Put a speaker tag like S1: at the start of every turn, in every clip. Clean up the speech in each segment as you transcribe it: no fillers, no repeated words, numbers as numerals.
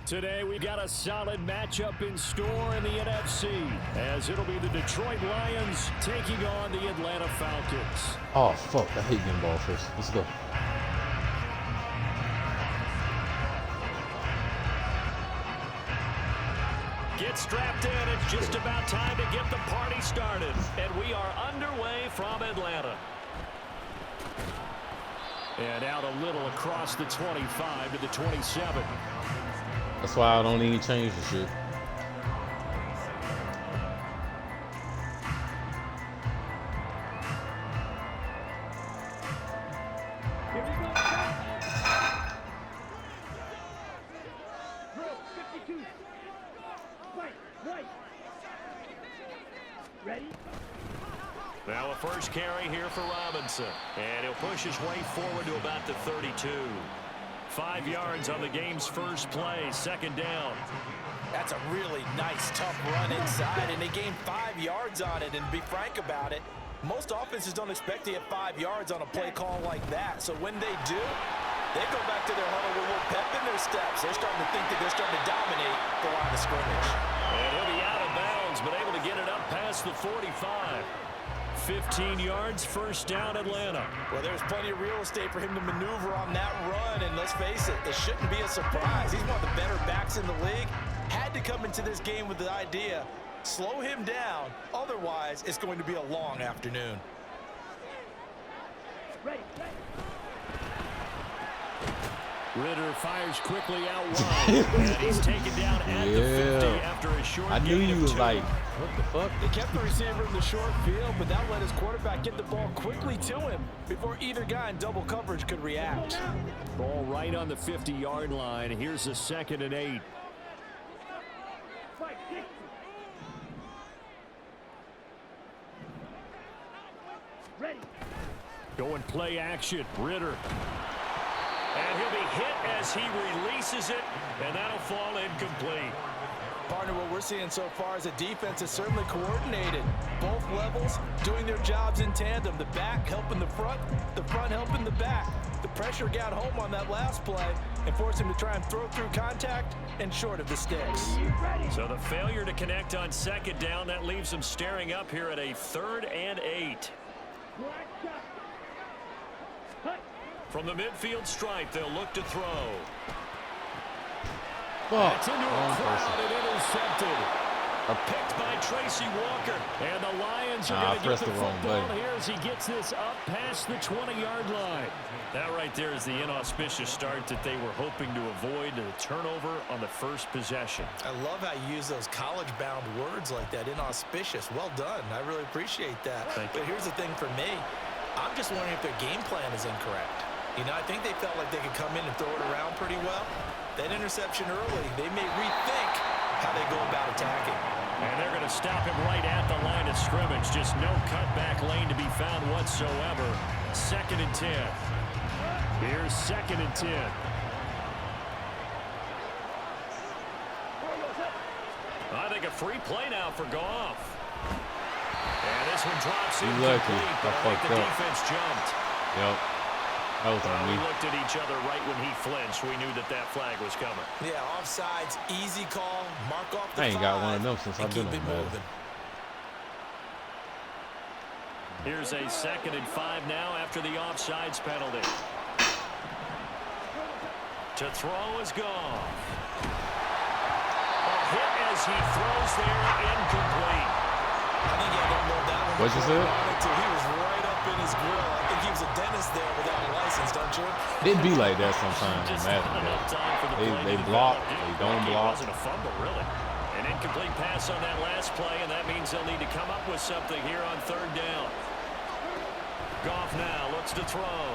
S1: Today we got a solid matchup in store in the NFC, as it'll be the Detroit Lions taking on the Atlanta Falcons.
S2: Oh, fuck. I hate getting ball first. Let's go.
S1: Get strapped in. It's just about time to get the party started. And we are underway from Atlanta. And out a little across the 25 to the 27.
S2: That's why I don't even change the shit.
S1: Now a first carry here for Robinson. And he'll push his way forward to about the 32. 5 yards on the game's first play, second down.
S3: That's a really nice, tough run inside, and they gained 5 yards on it. And to be frank about it, most offenses don't expect to get 5 yards on a play call like that. So when they do, they go back to their huddle with a little pep in their steps. They're starting to think that they're starting to dominate the line of scrimmage.
S1: And he'll be out of bounds, but able to get it up past the 45. 15 yards, first down, Atlanta.
S3: Well, there's plenty of real estate for him to maneuver on that run, and let's face it, it shouldn't be a surprise. He's one of the better backs in the league. Had to come into this game with the idea, slow him down, otherwise it's going to be a long afternoon.
S1: Ritter fires quickly out wide, and he's taken down at the 50 after a short
S2: I knew
S1: gain
S2: you
S1: of
S2: was
S1: 2.
S2: like, what the fuck?
S3: They kept the receiver in the short field, but that let his quarterback get the ball quickly to him before either guy in double coverage could react.
S1: Ball right on the 50-yard line. Here's a 2nd and 8.
S4: Ready.
S1: Going play action, Ritter. And he'll be hit as he releases it, and that'll fall incomplete.
S3: Partner, what we're seeing so far is the defense is certainly coordinated. Both levels doing their jobs in tandem. The back helping the front helping the back. The pressure got home on that last play and forced him to try and throw through contact and short of the sticks.
S1: So the failure to connect on second down, that leaves him staring up here at a 3rd and 8. From the midfield stripe, they'll look to throw. It's into a crowd and intercepted. Picked by Tracy Walker. And the Lions are going to get the football here as he gets this up past the 20-yard line. That right there is the inauspicious start that they were hoping to avoid, the turnover on the first possession.
S3: I love how you use those college-bound words like that, inauspicious. Well done. I really appreciate that. But here's the thing for me. I'm just wondering if their game plan is incorrect. You know, I think they felt like they could come in and throw it around pretty well. That interception early, they may rethink how they go about attacking.
S1: And they're going to stop him right at the line of scrimmage. Just no cutback lane to be found whatsoever. 2nd and 10. Here's 2nd and 10. I think a free play now for Goff. And this one drops in. The defense jumped.
S2: Yep. That was on me.
S1: We looked at each other right when he flinched. We knew that that flag was coming.
S3: Yeah, offsides, easy call, mark off the 5.
S2: I ain't got one of them since I've been on
S3: moving.
S1: Here's a 2nd and 5 now after the offsides penalty. To throw is Goff. A hit as he throws there, incomplete.
S3: I think he had to load that one.
S2: What'd you say?
S3: He was right up in his grill. I think he was a dentist there without a license, don't you?
S2: It be like that sometimes. They block, they don't block.
S1: It wasn't a fumble, really. An incomplete pass on that last play, and that means they'll need to come up with something here on 3rd down. Goff now looks to throw.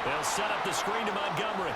S1: They'll set up the screen to Montgomery.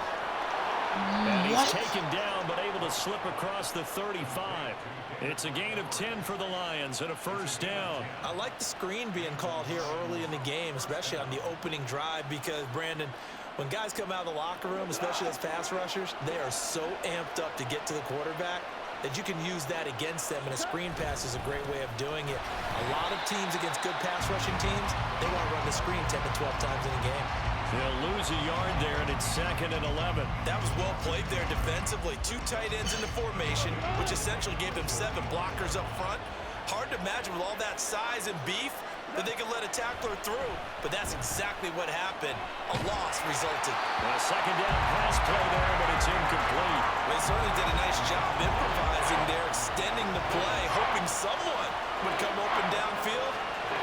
S1: And he's taken down, but able to slip across the 35. It's a gain of 10 for the Lions and a first down.
S3: I like the screen being called here early in the game, especially on the opening drive, because, Brandon, when guys come out of the locker room, especially as pass rushers, they are so amped up to get to the quarterback that you can use that against them, and a screen pass is a great way of doing it. A lot of teams against good pass rushing teams, they want to run the screen 10 to 12 times in a game.
S1: They'll lose a yard there, and it's 2nd and 11.
S3: That was well played there defensively. 2 tight ends in the formation, which essentially gave them 7 blockers up front. Hard to imagine with all that size and beef that they could let a tackler through, but that's exactly what happened. A loss resulted.
S1: A 2nd down pass play there, but it's incomplete.
S3: They certainly did a nice job improvising there, extending the play, hoping someone would come open downfield,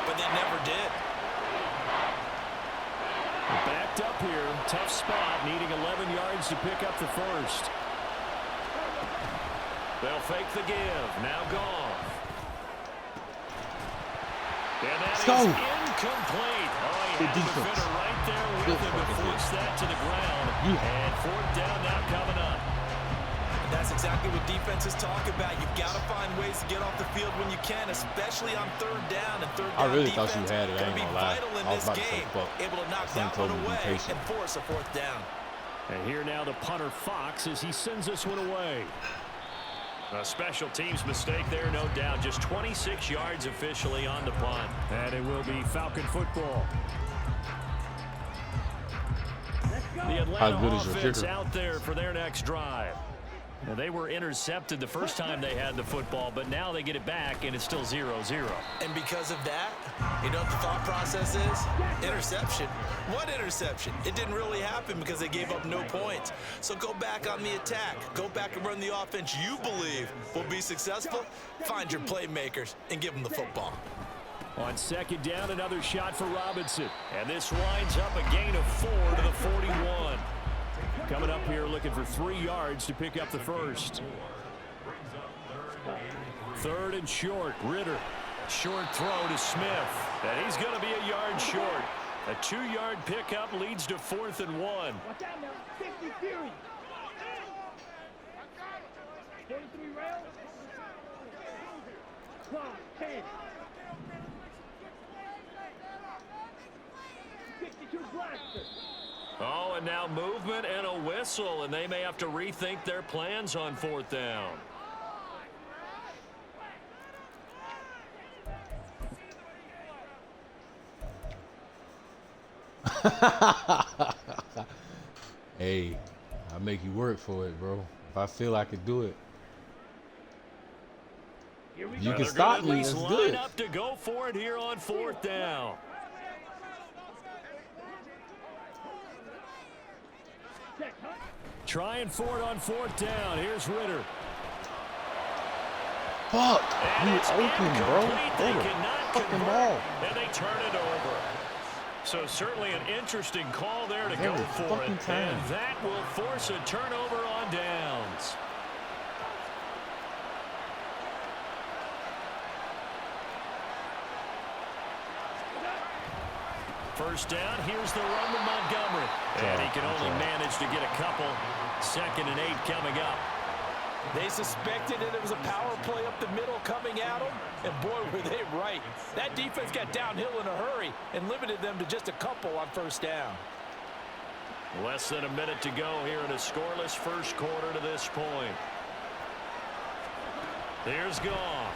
S3: but they never did.
S1: Backed up here, tough spot, needing 11 yards to pick up the first. They'll fake the give, now gone. And that is incomplete. Oh, he had the defender right there with him to force that to the ground. And 4th down now coming up.
S3: And that's exactly what defenses talk about. You've got to find ways to get off the field when you can, especially on 3rd down. And 3rd down
S2: I really
S3: defense
S2: thought you had it. I ain't
S3: be
S2: gonna lie.
S3: vital in
S2: I was
S3: this
S2: about to say
S3: game.
S2: fuck.
S3: Able to knock that one away and force a 4th down.
S1: And here now the punter Fox as he sends this one away. A special teams mistake there, no doubt. Just 26 yards officially on the punt. And it will be Falcon football. The Atlanta offense out there for their next drive. Now, they were intercepted the first time they had the football, but now they get it back, and it's still 0-0.
S3: And because of that, you know what the thought process is? Interception. What interception? It didn't really happen because they gave up no points. So go back on the attack. Go back and run the offense you believe will be successful. Find your playmakers and give them the football.
S1: On 2nd down, another shot for Robinson. And this winds up a gain of 4 to the 41. Coming up here looking for 3 yards to pick up the first. 3rd and short. Ritter. Short throw to Smith. And he's going to be a yard short. A 2-yard pickup leads to 4th and 1.
S4: Watch out now. 50 Fury. 43 rails. Clock. 10. 62 blaster.
S1: Oh, and now movement and a whistle, and they may have to rethink their plans on 4th down.
S2: Hey, I make you work for it, bro. If I feel I could do it. You can stop me, that's good.
S1: Line up to go for it here on 4th down. Trying for it on 4th down. Here's Ritter.
S2: Fuck.
S1: And
S2: You
S1: it's
S2: open, bro.
S1: incomplete. They
S2: Throw the
S1: cannot
S2: fucking
S1: convert,
S2: ball.
S1: and they turn it over. So certainly an interesting call there to go
S2: Every
S1: for
S2: fucking
S1: it.
S2: time.
S1: And that will force a turnover on downs. First down, here's the run to Montgomery. And he can only manage to get a couple. 2nd and 8 coming up.
S3: They suspected that it was a power play up the middle coming at them, and boy, were they right. That defense got downhill in a hurry and limited them to just a couple on 1st down.
S1: Less than a minute to go here in a scoreless first quarter to this point. Here's Goff.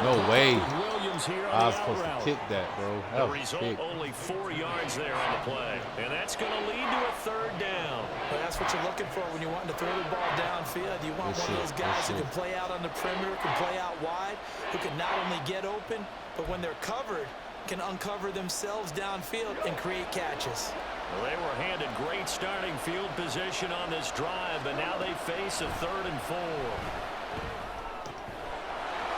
S2: No way.
S1: Williams here on
S2: I was
S1: the
S2: supposed
S1: out
S2: to
S1: route.
S2: kick that, bro. That
S1: The
S2: was a
S1: result,
S2: kick.
S1: only 4 yards there on the play. And that's going to lead to a 3rd down.
S3: But that's what you're looking for when you want to throw the ball downfield. You want one of those guys who can play out on the perimeter, can play out wide, who can not only get open, but when they're covered, can uncover themselves downfield and create catches.
S1: Well, they were handed great starting field position on this drive, but now they face a 3rd and 4.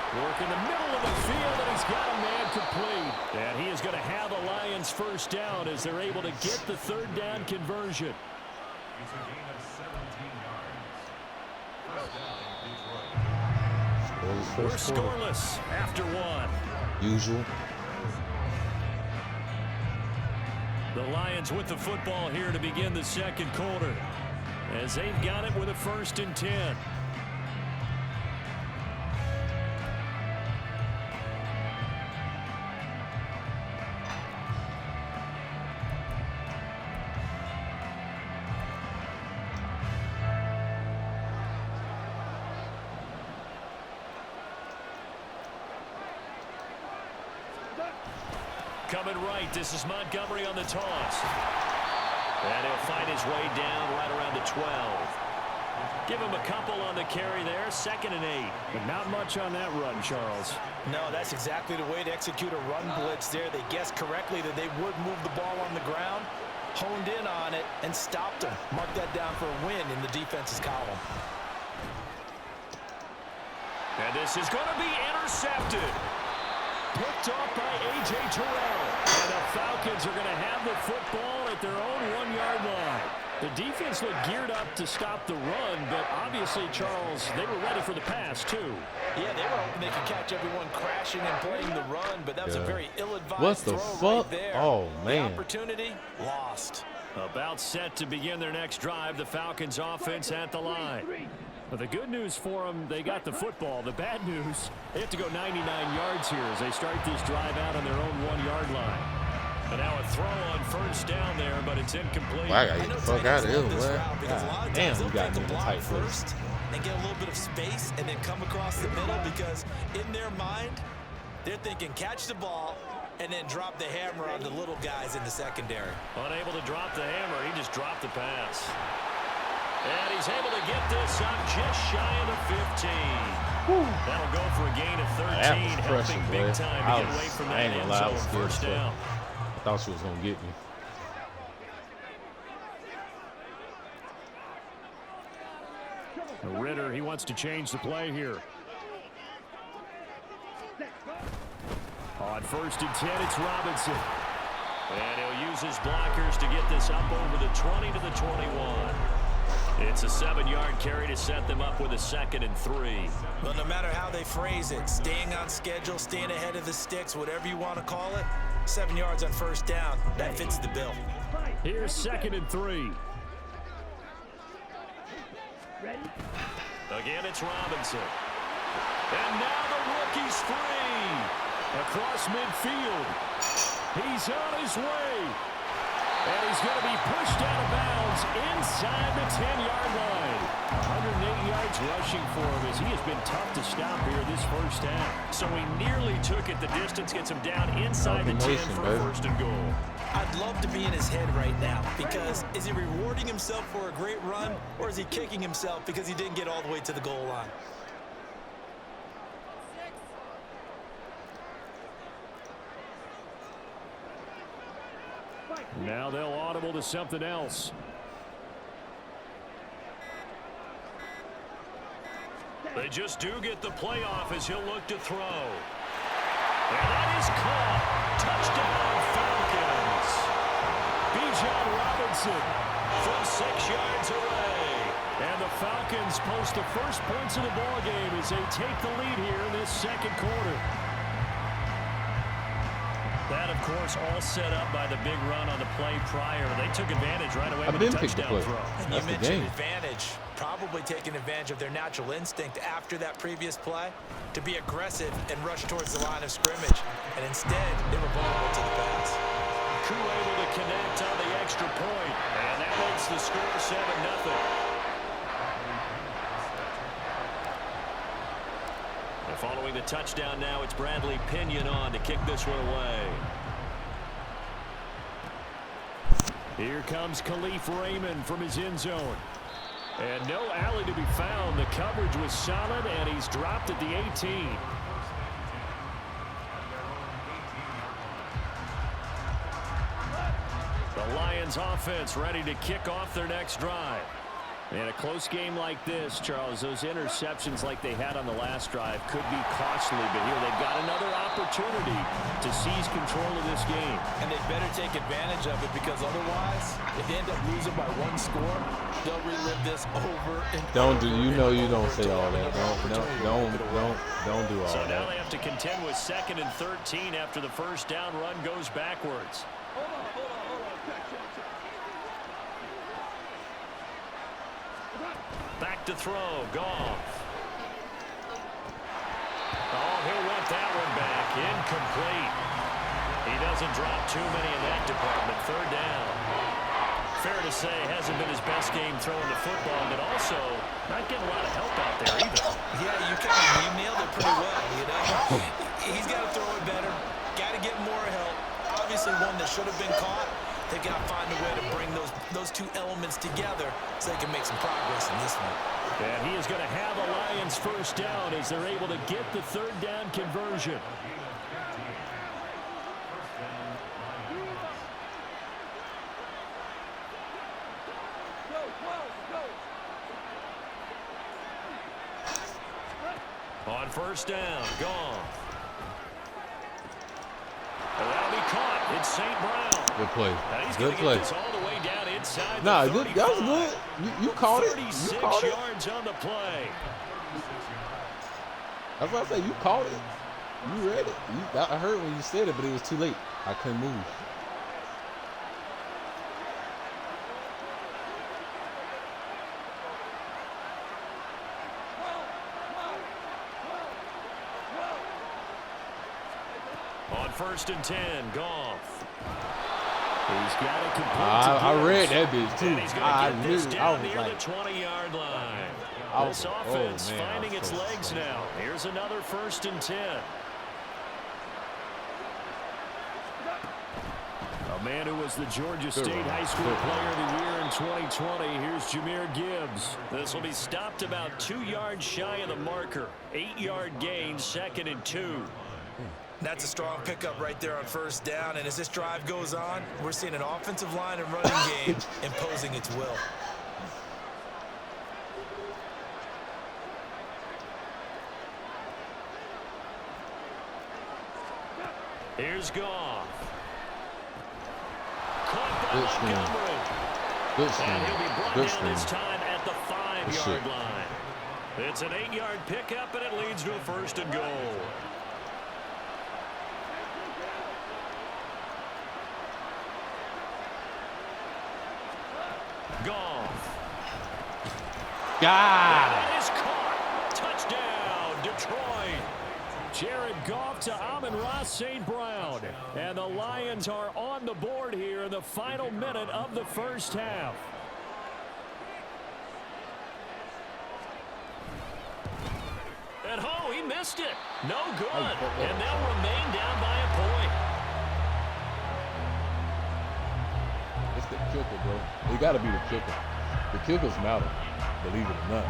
S1: Work in the middle of the field, and he's got a man complete. And he is going to have a Lions first down as they're able to get the 3rd down conversion. We're scoreless after 1.
S2: Usual.
S1: The Lions with the football here to begin the 2nd quarter as they've got it with a 1st and 10. coming right. This is Montgomery on the toss. And he'll find his way down right around the 12. Give him a couple on the carry there. 2nd and 8.
S5: But not much on that run, Charles.
S3: No, that's exactly the way to execute a run blitz there. They guessed correctly that they would move the ball on the ground, honed in on it, and stopped him. Mark that down for a win in the defense's column.
S1: And this is going to be intercepted. Picked off by A.J. Terrell. And the Falcons are going to have the football at their own 1-yard line. The defense looked geared up to stop the run, but obviously, Charles, they were ready for the pass, too.
S3: Yeah, they were hoping they could catch everyone crashing and playing the run, but that was a very ill-advised
S2: what the
S3: throw
S2: fuck?
S3: right there.
S2: Oh, man.
S3: The opportunity lost.
S1: About set to begin their next drive, the Falcons offense at the line. But the good news for them, they got the football. The bad news, they have to go 99 yards here as they start this drive out on their own 1-yard line. And now a throw on first down there, but it's incomplete.
S2: Well, I gotta get the fuck out of here, boy.
S3: God
S2: Damn, you got me in a tight place.
S3: First and get a little bit of space and then come across the middle, because in their mind, they're thinking catch the ball and then drop the hammer on the little guys in the secondary.
S1: Unable to drop the hammer, he just dropped the pass. And he's able to get this up just shy of the 15. Whew. That'll go for a gain of 13, helping big time to get away from that end zone first down.
S2: I thought she was going to get me.
S5: Ritter, he wants to change the play here. On 1st and 10, it's Robinson.
S1: And he'll use his blockers to get this up over the 20 to the 21. It's a 7-yard carry to set them up with a 2nd and 3.
S3: But no matter how they phrase it, staying on schedule, staying ahead of the sticks, whatever you want to call it, 7 yards on first down, that fits the bill.
S5: Here's 2nd and 3.
S1: Again, it's Robinson. And now the rookie's free. Across midfield. He's on his way. And he's going to be pushed out of bounds inside the 10-yard line. 108 yards rushing for him as he has been tough to stop here this first half. So he nearly took it the distance, gets him down inside the 10 for a 1st and goal.
S3: I'd love to be in his head right now, because is he rewarding himself for a great run, or is he kicking himself because he didn't get all the way to the goal line?
S5: Now they'll audible to something else.
S1: They just do get the playoff as he'll look to throw. And that is caught. Touchdown, Falcons. Bijan Robinson from 6 yards away. And the Falcons post the first points of the ball game as they take the lead here in this 2nd quarter. That, of course, all set up by the big run on the play prior. They took advantage right away with a touchdown throw.
S3: And you mentioned advantage, probably taking advantage of their natural instinct after that previous play to be aggressive and rush towards the line of scrimmage. And instead, they were vulnerable to the pass.
S1: Crew able to connect on the extra point. And that makes the score 7-0. Following the touchdown now, it's Bradley Pinion on to kick this one away.
S5: Here comes Khalif Raymond from his end zone. And no alley to be found. The coverage was solid, and he's dropped at the 18.
S1: The Lions offense ready to kick off their next drive.
S5: In a close game like this, Charles, those interceptions like they had on the last drive could be costly, but here they've got another opportunity to seize control of this game.
S3: And they better take advantage of it, because otherwise, if they end up losing by 1 score, they'll relive this over and
S2: don't
S3: over.
S2: Do you know you don't say all that. Don't do all that.
S1: So now they have to contend with 2nd and 13 after the first down run goes backwards. Back to throw, Goff. Oh, he'll want that one back. Incomplete. He doesn't drop too many in that department. 3rd down. Fair to say, hasn't been his best game throwing the football, but also not getting a lot of help out there either.
S3: Yeah, you nailed it pretty well, you know. He's got to throw it better. Got to get more help. obviously one that should have been caught. They got to find a way to bring those two elements together so they can make some progress in this one.
S1: And he is going to have a Lions first down as they're able to get the third down conversion. On first down, gone. That'll be caught. It's St. Brown.
S2: Good play.
S1: Now he's
S2: Good
S1: get
S2: play.
S1: this all the way down inside
S2: Nah,
S1: the
S2: good.
S1: 35.
S2: That was good. You caught it. You
S1: 36
S2: caught it.
S1: yards on the play.
S2: That's what I say. You caught it. You read it. I heard when you said it, but it was too late. I couldn't move.
S1: On first and 10, Goff. He's got it complete.
S2: I read that bitch too.
S1: And he's going to get this down
S2: was
S1: near
S2: like,
S1: the 20-yard line. This
S2: oh,
S1: offense
S2: man,
S1: finding its
S2: so
S1: legs
S2: slow.
S1: now. Here's another first and 10. A man who was the Georgia State High School Player of the Year in 2020. Here's Jahmyr Gibbs. This will be stopped about 2 yards shy of the marker. 8-yard gain, 2nd and 2.
S3: That's a strong pickup right there on first down. And as this drive goes on, we're seeing an offensive line and running game imposing its will.
S1: Here's Goff.
S2: Good screen. Good
S1: And he'll be brought
S2: Good
S1: down this
S2: screen.
S1: time at the 5-yard line. It's an 8-yard pickup, and it leads to a first and goal. Goff. That is caught. Touchdown, Detroit. Jared Goff to Amon-Ra St. Brown. And the Lions are on the board here in the final minute of the first half. And he missed it. No good. And they'll remain down by a point.
S2: It's the kicker, bro. It got to be the kicker. The kickers matter, believe it or not.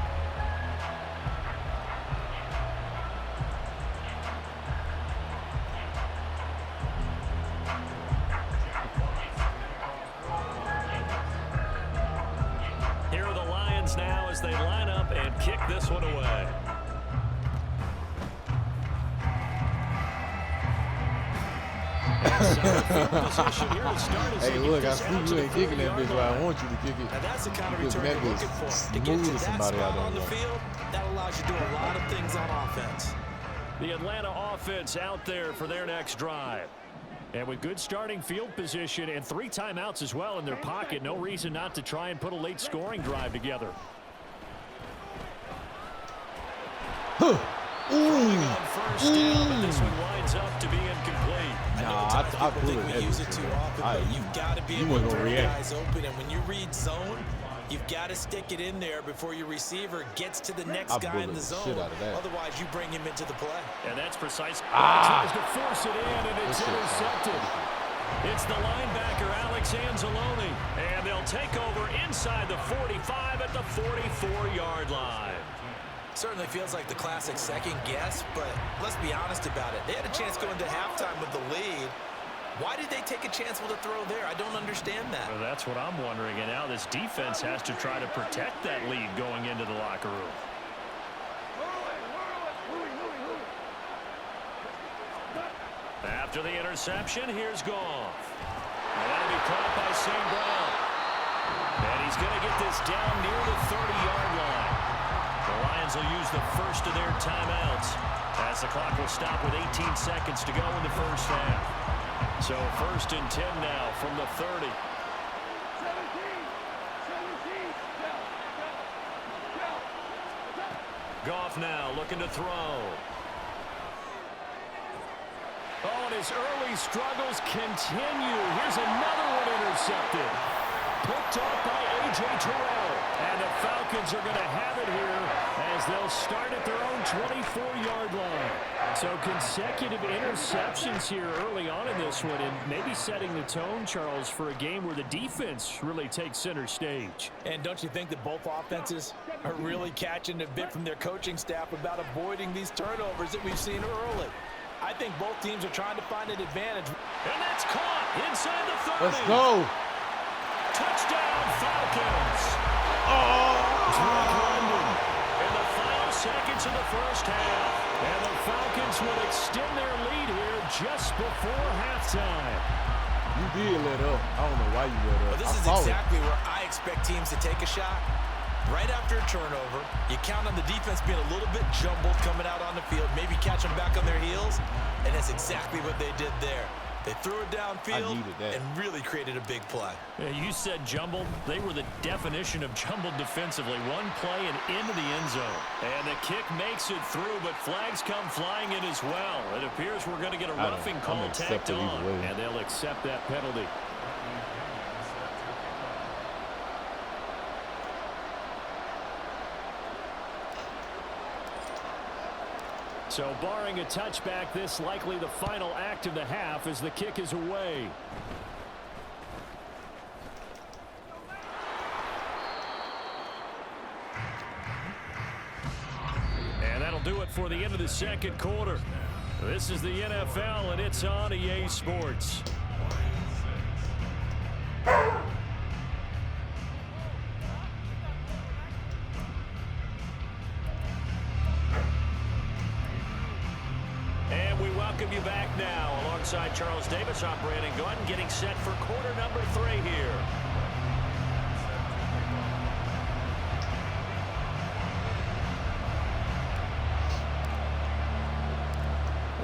S1: Here are the Lions now as they line up and kick this one away.
S2: Hey, look, I see you ain't kicking that bitch, but I want you to kick it.
S3: And that's the kind of return
S2: that
S3: you're
S2: bitch
S3: looking for. To
S2: smooth
S3: get to
S2: as
S3: that
S2: somebody
S3: spot
S2: out there
S3: on the
S2: running.
S3: field, that allows you to do a lot of things on offense.
S1: The Atlanta offense out there for their next drive. And with good starting field position and 3 timeouts as well in their pocket, no reason not to try and put a late scoring drive together.
S2: Ooh.
S1: On first down, but this one winds up to be incomplete.
S2: Nah, I
S3: People
S2: put
S3: think
S2: it
S3: we
S2: heavy.
S3: use it too often, but you've got to be
S2: You
S3: able
S2: wasn't
S3: to
S2: gonna
S3: throw
S2: react.
S3: guys open. And when you read zone, you've got to stick it in there before your receiver gets to the next guy in the
S2: bullied the
S3: zone.
S2: shit out of that.
S3: Otherwise, you bring him into the play.
S1: And that's precisely tries to force it in, and it's
S2: This shit
S1: intercepted. It's the linebacker, Alex Anzalone. And they'll take over inside the 45 at the 44-yard line.
S3: Certainly feels like the classic second guess, but let's be honest about it. They had a chance going into halftime with the lead. Why did they take a chance with a throw there? I don't understand that.
S1: Well, that's what I'm wondering. And now this defense has to try to protect that lead going into the locker room. After the interception, here's Goff. And that'll be caught by St. Brown. And he's going to get this down near the 30-yard line. The Lions will use the first of their timeouts as the clock will stop with 18 seconds to go in the first half. So first and 10 now from the 30. Goff now looking to throw. Oh, and his early struggles continue. Here's another one intercepted. Picked up by A.J. Terrell. And the Falcons are going to have it here as as they'll start at their own 24-yard line. So consecutive interceptions here early on in this one, and maybe setting the tone, Charles, for a game where the defense really takes center stage.
S3: And don't you think that both offenses are really catching a bit from their coaching staff about avoiding these turnovers that we've seen early? I think both teams are trying to find an advantage.
S1: And that's caught inside the 30.
S2: Let's go.
S1: Touchdown, Falcons. In the final seconds of the first half. And the Falcons will extend their lead here just before halftime.
S2: You did let up. I don't know why you let up.
S3: But this is exactly where I expect teams to take a shot. Right after a turnover, you count on the defense being a little bit jumbled coming out on the field, maybe catch them back on their heels, and that's exactly what they did there. They threw it downfield and really created a big play.
S1: Yeah, you said jumbled. They were the definition of jumbled defensively. One play and into the end zone. And the kick makes it through, but flags come flying in as well. It appears we're going to get a roughing call tacked on, and they'll accept that penalty. So barring a touchback, this likely the final act of the half as the kick is away. And that'll do it for the end of the second quarter. This is the NFL, and it's on EA Sports. Welcome you back now. Alongside Charles Davis, I'm Brandon Gunn, getting set for quarter number 3 here.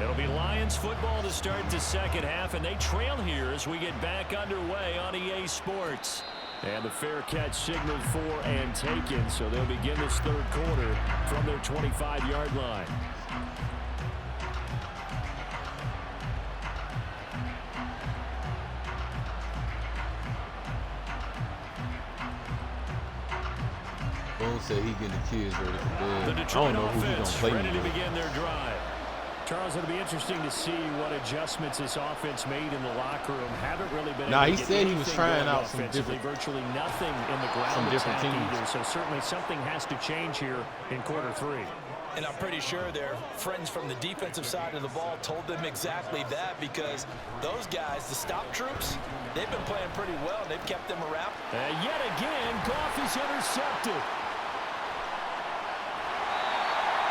S1: It'll be Lions football to start the second half, and they trail here as we get back underway on EA Sports. And the fair catch signaled for and taken, so they'll begin this third quarter from their 25-yard line.
S2: Said he getting the kids ready for bed.
S1: The Detroit offense ready to begin their drive. Charles, it'll be interesting to see what adjustments this offense made in the locker room. Haven't really been.
S2: He said he was trying out some different,
S1: virtually nothing in the ground
S2: some different teams.
S1: Either, so certainly something has to change here in quarter 3.
S3: And I'm pretty sure their friends from the defensive side of the ball told them exactly that, because those guys, the stop troops, they've been playing pretty well. And they've kept them around.
S1: Yet again, Goff is intercepted.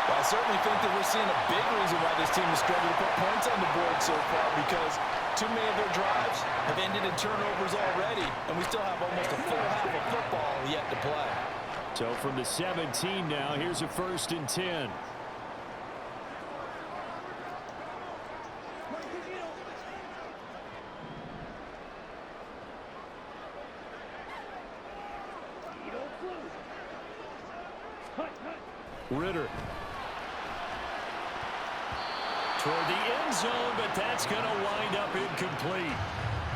S3: Well, I certainly think that we're seeing a big reason why this team is struggling to put points on the board so far, because too many of their drives have ended in turnovers already, and we still have almost a full half of football yet to play.
S1: So from the 17 now, here's a 1st and 10. Ritter. Toward the end zone, but that's going to wind up incomplete.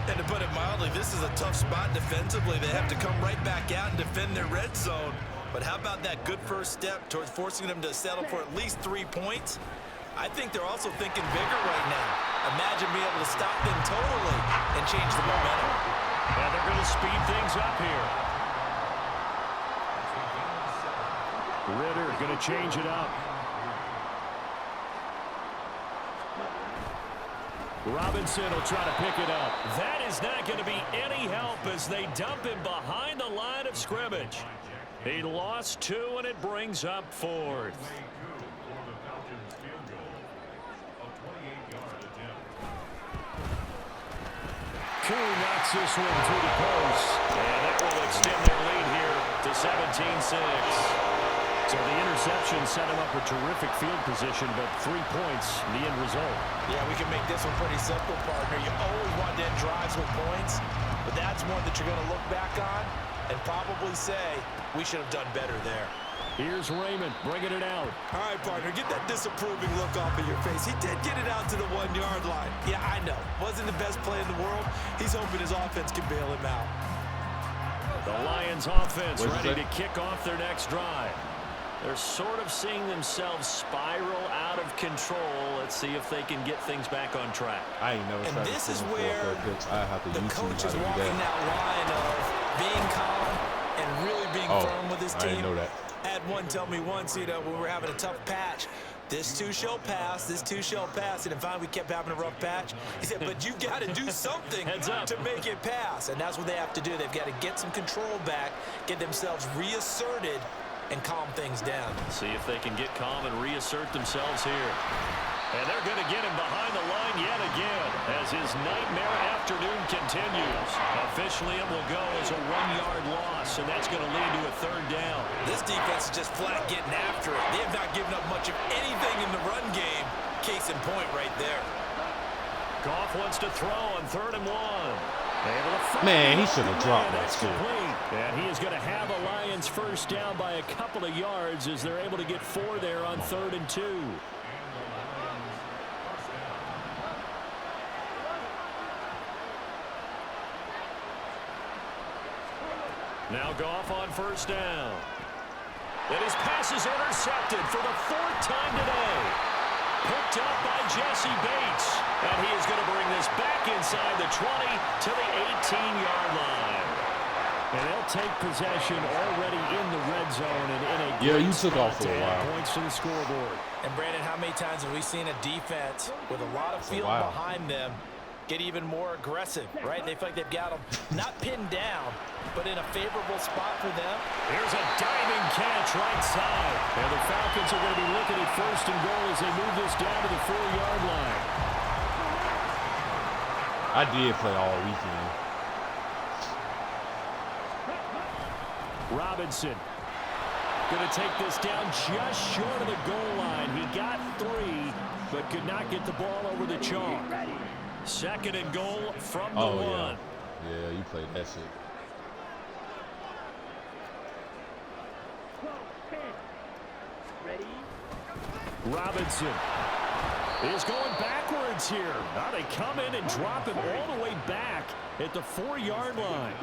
S3: And to put it mildly, this is a tough spot defensively. They have to come right back out and defend their red zone. But how about that good first step towards forcing them to settle for at least 3 points? I think they're also thinking bigger right now. Imagine being able to stop them totally and change the momentum.
S1: And they're going to speed things up here. Ritter going to change it up. Robinson will try to pick it up. That is not going to be any help as they dump him behind the line of scrimmage. He lost 2, and it brings up 4th. Koo knocks this one through the post. And that will extend their lead here to 17-6. So the interception set him up a terrific field position, but 3 points, the end result.
S3: Yeah, we can make this one pretty simple, partner. You always want to end drives with points, but that's one that you're going to look back on and probably say, we should have done better there.
S1: Here's Raymond bringing it out.
S3: All right, partner, get that disapproving look off of your face. He did get it out to the 1-yard line. Yeah, I know. Wasn't the best play in the world. He's hoping his offense can bail him out.
S1: The Lions offense ready to kick off their next drive.
S5: They're sort of seeing themselves spiral out of control. Let's see if they can get things back on track.
S2: I ain't never tried
S3: this
S2: to
S3: is
S2: for
S3: where
S2: I have to
S3: the
S2: YouTube
S3: coach
S2: how
S3: is
S2: to do
S3: walking
S2: that.
S3: that line of being calm and really being firm with his team.
S2: I didn't know that.
S3: I had one tell me once, you know, when we were having a tough patch, this too shall pass, this too shall pass. And then finally we kept having a rough patch. He said, but you got to do something to make it pass. And that's what they have to do. They've got to get some control back, get themselves reasserted, and calm things down.
S5: See if they can get calm and reassert themselves here. And they're going to get him behind the line yet again as his nightmare afternoon continues. Officially, it will go as a 1-yard loss, and that's going to lead to a 3rd down.
S3: This defense is just flat getting after it. They have not given up much of anything in the run game. Case in point right there.
S5: Goff wants to throw on 3rd and 1.
S2: Man, he should have dropped that shit.
S5: And he is going to have a Lions first down by a couple of yards as they're able to get 4 there on 3rd and 2. Now Goff on 1st down. And his pass is intercepted for the 4th time today. Picked up by Jesse Bates. And he is going to bring this back inside the 20 to the 18-yard line. And they'll take possession already in the red zone and in a
S2: you took off for a while.
S5: Points to the scoreboard.
S3: And Brandon, how many times have we seen a defense with a lot of field behind them get even more aggressive, right? They feel like they've got them not pinned down, but in a favorable spot for them.
S5: Here's a diving catch right side. And the Falcons are going to be looking at 1st and goal as they move this down to the 4-yard line.
S2: I did play all weekend.
S5: Robinson going to take this down just short of the goal line. He got 3, but could not get the ball over the chalk. 2nd and goal from the 1.
S2: Yeah, you played that shit.
S5: Robinson is going backwards here. Now they come in and drop him all the way back at the 4-yard line.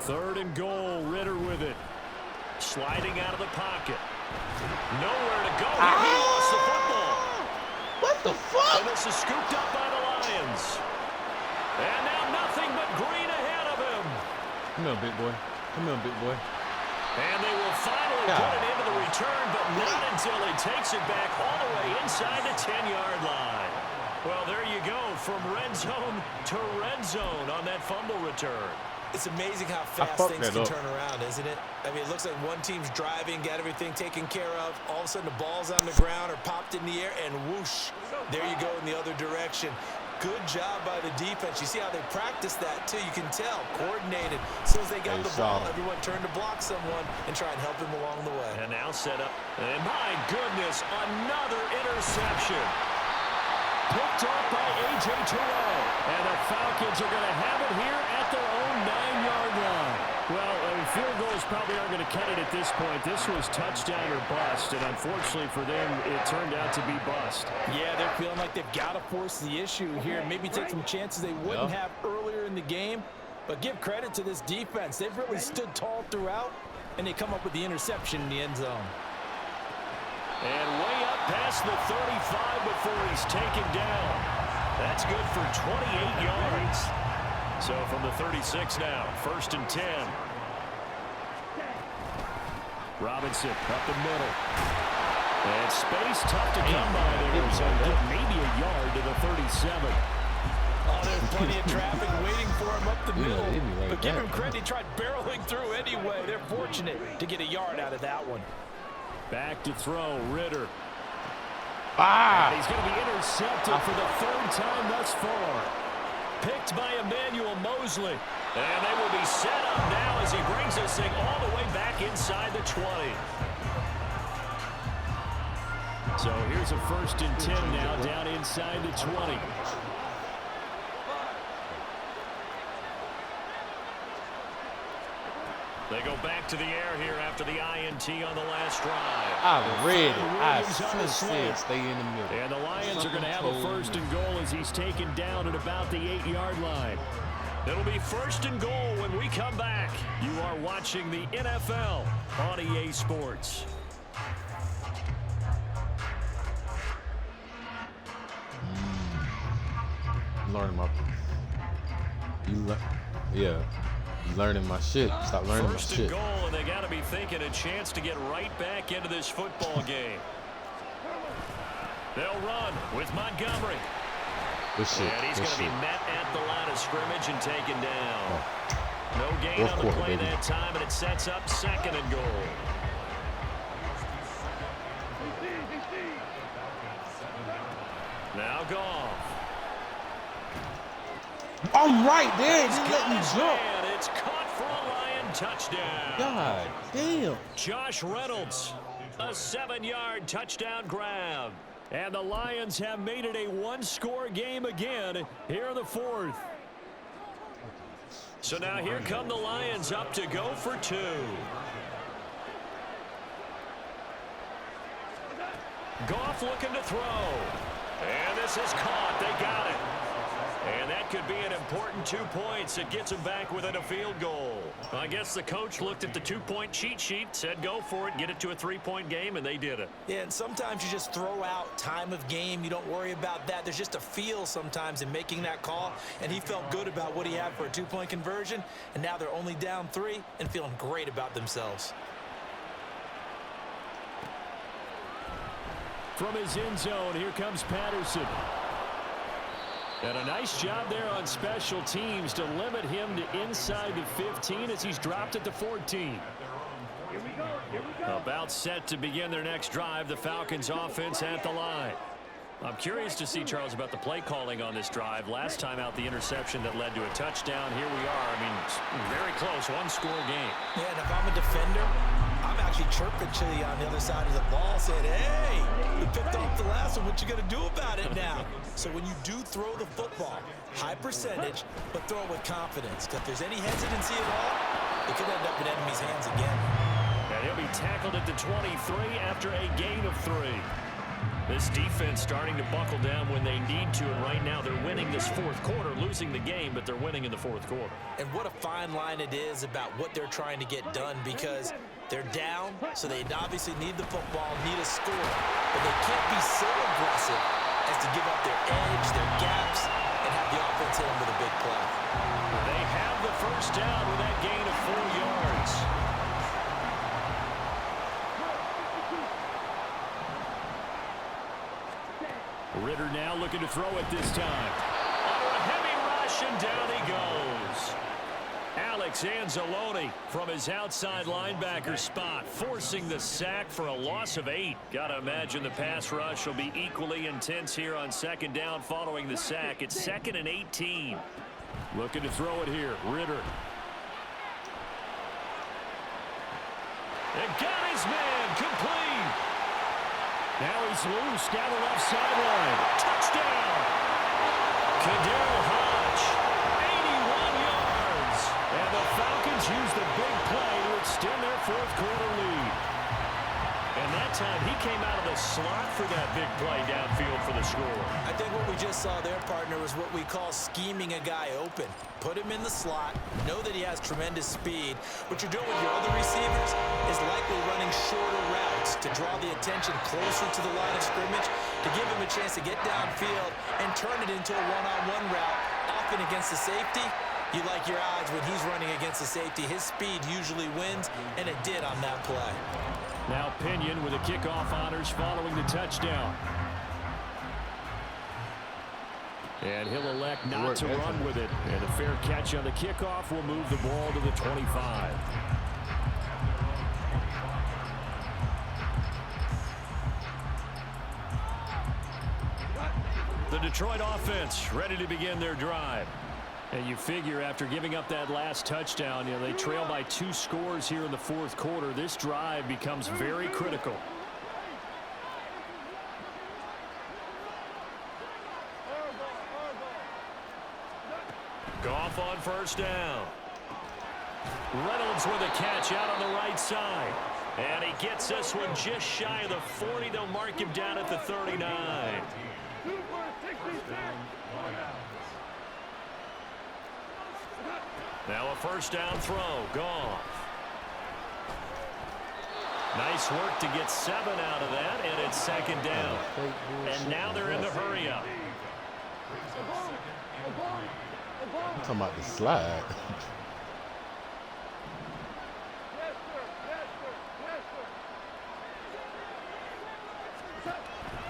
S5: Third and goal, Ritter with it. Sliding out of the pocket. Nowhere to go. He lost the football.
S2: What the fuck?
S5: And this is scooped up by the Lions. And now nothing but green ahead of him.
S2: Come on, big boy. Come on, big boy.
S5: And they will finally put it into the return, but not until he takes it back all the way inside the 10-yard line. Well, there you go, from red zone to red zone on that fumble return.
S3: It's amazing how fast things can turn around, isn't it? I mean, it looks like one team's driving, got everything taken care of. All of a sudden, the ball's on the ground or popped in the air, and whoosh, there you go in the other direction. Good job by the defense. You see how they practice that, too. You can tell, coordinated. As soon as they got the ball, everyone turned to block someone and try and help him along the way.
S5: And now set up. And my goodness, another interception. Picked up by A.J. Terrell. And the Falcons are going to have it here at their own 9-yard line. Well, field goals probably aren't going to cut it at this point. This was touchdown or bust, and unfortunately for them, it turned out to be bust.
S3: Yeah, they're feeling like they've got to force the issue here. Maybe take some chances they wouldn't have earlier in the game. But give credit to this defense. They've really stood tall throughout, and they come up with the interception in the end zone.
S5: And way up past the 35 before he's taken down. That's good for 28 yards. So from the 36 now, 1st and 10. Robinson up the middle. And space tough to come by there. So maybe a yard to the 37.
S3: Oh, there's plenty of traffic waiting for him up the middle. But give him credit, he tried barreling through anyway. They're fortunate to get a yard out of that one.
S5: Back to throw, Ritter.
S2: And
S5: he's going to be intercepted for the 3rd time thus far. Picked by Emmanuel Mosley. And they will be set up now as he brings this thing all the way back inside the 20. So here's a 1st and 10 now down inside the 20. They go back to the air here after the INT on the last drive.
S2: I read it. I said stay in the middle.
S5: And the Lions are going to have a 1st and goal as he's taken down at about the 8-yard line. It'll be 1st and goal when we come back. You are watching the NFL on EA Sports.
S2: Learning my, you learning my shit. Stop learning my shit.
S5: 1st and goal, and they got to be thinking a chance to get right back into this football game. They'll run with Montgomery.
S2: Good shit.
S5: And he's going to be met at the line of scrimmage and taken down. No gain on the play that time, and it sets up 2nd and goal. Now Goff.
S2: I'm right there. Just let me jump.
S5: And it's caught for a Lion touchdown.
S2: God damn.
S5: Josh Reynolds, a 7-yard touchdown grab. And the Lions have made it a 1-score game again here in the 4th. So now here come the Lions up to go for 2. Goff looking to throw. And this is caught. They got it. And that could be an important 2 points. It gets him back within a field goal. I guess the coach looked at the 2-point cheat sheet, said go for it, get it to a 3-point game, and they did it.
S3: Yeah, and sometimes you just throw out time of game. You don't worry about that. There's just a feel sometimes in making that call, and he felt good about what he had for a 2-point conversion, and now they're only down 3 and feeling great about themselves.
S1: From his end zone, here comes Patterson. And a nice job there on special teams to limit him to inside the 15 as he's dropped at the 14. About set to begin their next drive, the Falcons offense at the line. I'm curious to see, Charles, about the play calling on this drive. Last time out, the interception that led to a touchdown. Here we are. I mean, very close, 1-score game.
S3: Yeah, and if I'm a defender, I'm actually chirping Chili on the other side of the ball, saying, hey, you picked off the last one. What you going to do about it now? So when you do throw the football, high percentage, but throw it with confidence. Because if there's any hesitancy at all, it could end up in enemy's hands again.
S1: And he'll be tackled at the 23 after a gain of 3. This defense starting to buckle down when they need to, and right now they're winning this 4th quarter, losing the game, but they're winning in the 4th quarter.
S3: And what a fine line it is about what they're trying to get done, because they're down, so they obviously need the football, need a score, but they can't be so aggressive as to give up their edge, their gaps, and have the offense hit them with a big play.
S1: They have the 1st down with that gain of 4 yards. Ritter now looking to throw it this time. Under a heavy rush, and down he goes. Alex Anzalone from his outside linebacker spot, forcing the sack for a loss of 8. Gotta imagine the pass rush will be equally intense here on 2nd down following the sack. It's 2nd and 18. Looking to throw it here, Ritter. And got his man, complete. Now he's loose down the left sideline. Touchdown! Kadero Hodge, 81 yards. And the Falcons use the big play to extend their 4th quarter lead. And that time he came out of the slot for that big play downfield for the score.
S3: I think what we just saw there, partner, was what we call scheming a guy open. Put him in the slot, know that he has tremendous speed. What you're doing with your other receivers is likely running shorter routes to draw the attention closer to the line of scrimmage, to give him a chance to get downfield and turn it into a one-on-one route, often against the safety. You like your odds when he's running against the safety. His speed usually wins, and it did on that play.
S1: Now Pinion with the kickoff honors following the touchdown. And he'll elect not to run with it. And a fair catch on the kickoff will move the ball to the 25. The Detroit offense ready to begin their drive. And you figure after giving up that last touchdown, you know, they trail by 2 scores here in the 4th quarter. This drive becomes very critical. Goff on 1st down. Reynolds with a catch out on the right side. And he gets this one just shy of the 40. They'll mark him down at the 39.
S5: Now a first down throw. Goff. Nice work to get 7 out of that, and it's second down. And now they're in the hurry up.
S2: I'm talking about the slide.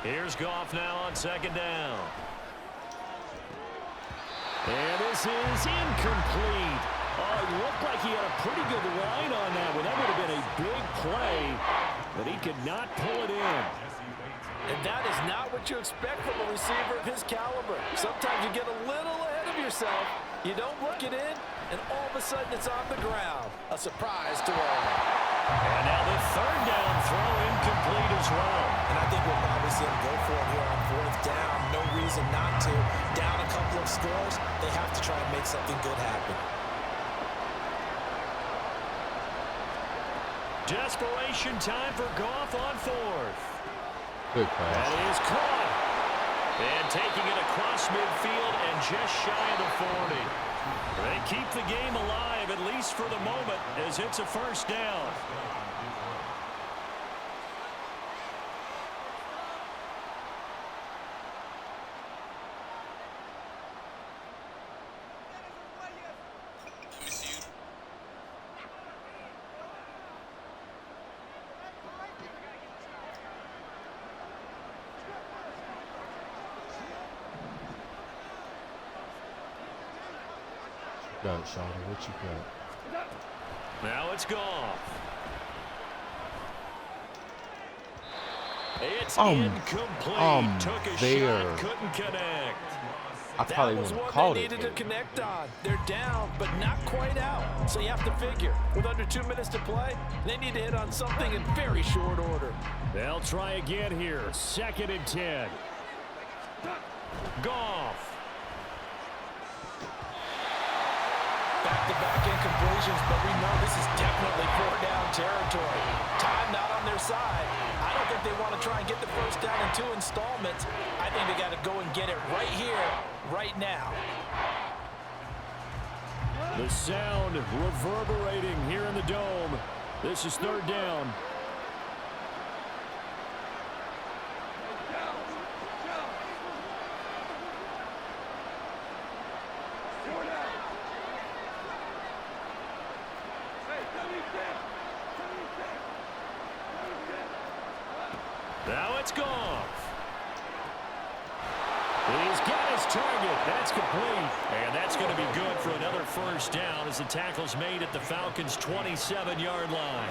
S5: Here's Goff now on second down.
S1: And this is incomplete. Oh, it looked like he had a pretty good line on that one. That would have been a big play, but he could not pull it in.
S3: And that is not what you expect from a receiver of his caliber. Sometimes you get a little ahead of yourself. You don't look it in, and all of a sudden it's on the ground. A surprise to all.
S5: And now the third down throw incomplete as well.
S3: And I think we'll probably see him go for it here on fourth down. No reason not to. Down a couple of scores, they have to try and make something good happen.
S5: Desperation time for Goff on fourth.
S2: Good pass.
S5: That is caught. And taking it across midfield and just shy of the 40. They keep the game alive, at least for the moment, as it's a first down.
S2: Got it, Shotty. What you got?
S5: Now it's Goff. It's incomplete. Took a shot, couldn't connect.
S2: I probably
S3: That was
S2: wouldn't
S3: one
S2: call
S3: they
S2: it.
S3: needed to connect on. They're down, but not quite out. So you have to figure, with under 2 minutes to play, they need to hit on something in very short order.
S1: They'll try again here. 2nd and 10.
S5: Goff.
S3: Back-to-back incompletions, but we know this is definitely 4-down territory. Time not on their side. I don't think they want to try and get the first down in 2 installments. I think they got to go and get it right here, right now.
S1: The sound reverberating here in the dome. This is 3rd down.
S5: Now it's Goff.
S1: He's got his target. That's complete. And that's going to be good for another first down as the tackle's made at the Falcons' 27-yard line.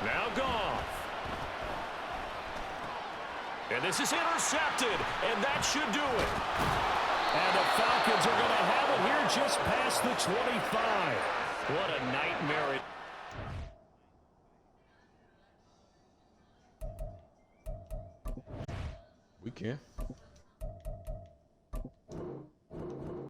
S5: Now Goff. And this is intercepted, and that should do it.
S1: And the Falcons are going to have it here just past the 25.
S5: What a nightmare.
S2: We can.